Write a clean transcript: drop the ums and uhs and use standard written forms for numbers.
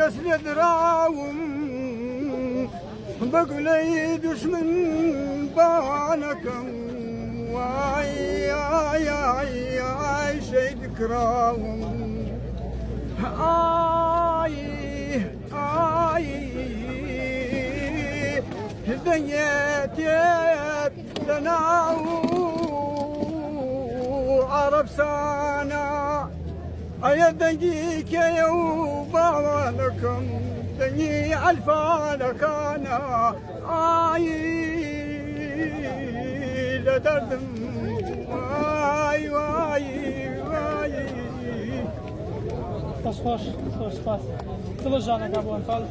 تسلي دراوم بقلي دشمن بانكم واي اي اي اي شي ذكراهم اي اي دنيت لنا وعرب سانا أيديك يوبانكم دني ألفانك أنا آي لدردم واي واي واي Estás forte, estás fácil. Pela Jana, acabou, fala.